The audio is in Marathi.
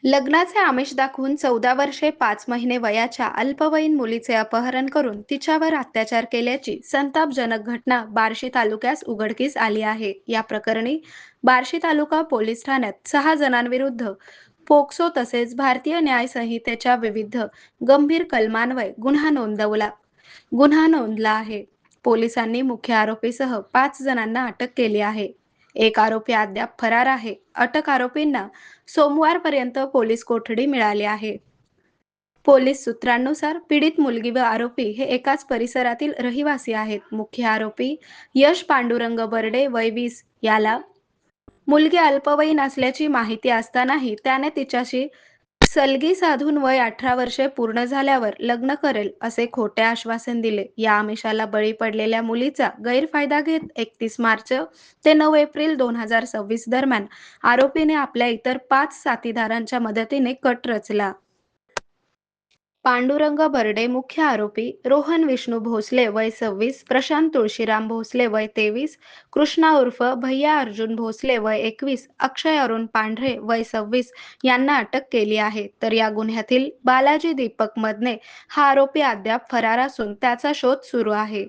लग्नाचे आमिष दाखवून 14 वर्षे 5 महिने वयाच्या अल्पवयीन मुलीचे अपहरण करून तिच्यावर अत्याचार केल्याची संतापजनक घटना बार्शी तालुक्यास उघडकीस आली आहे. या प्रकरणी बार्शी तालुका पोलीस ठाण्यात 6 जणांविरुद्ध पोक्सो तसेच भारतीय न्याय संहितेच्या विविध गंभीर कलमान्वये गुन्हा नोंदला आहे. पोलिसांनी मुख्य आरोपीसह 5 जणांना अटक केली आहे. एक आरोपी अद्याप फरार आहे. अटक आरोपींना सोमवारपर्यंत पोलीस कोठडी मिळाली आहे. पोलीस सूत्रांनुसार पीडित मुलगी व आरोपी हे एकाच परिसरातील रहिवासी आहेत. मुख्य आरोपी यश पांडुरंग बर्डे वय 20 याला मुलगी अल्पवयीन असल्याची माहिती असतानाही त्याने तिच्याशी सलगी साधून वय 18 वर्षे पूर्ण झाल्यावर लग्न करेल असे खोटे आश्वासन दिले. या आमिषाला बळी पडलेल्या मुलीचा गैरफायदा घेत 31 मार्च ते 9 एप्रिल 2026 दरम्यान आरोपीने आपल्या इतर 5 साथीदारांच्या मदतीने कट रचला. पांडुरंग बर्डे मुख्य आरोपी, रोहन विष्णू भोसले वय 26, प्रशांत तुळशीराम भोसले वय 23, कृष्णा उर्फ भैया अर्जुन भोसले वय 21, अक्षय अरुण पांढरे वय 26 यांना अटक केली आहे. तर या गुन्ह्यातील बालाजी दीपक मदने हा आरोपी अद्याप फरार असून त्याचा शोध सुरू आहे.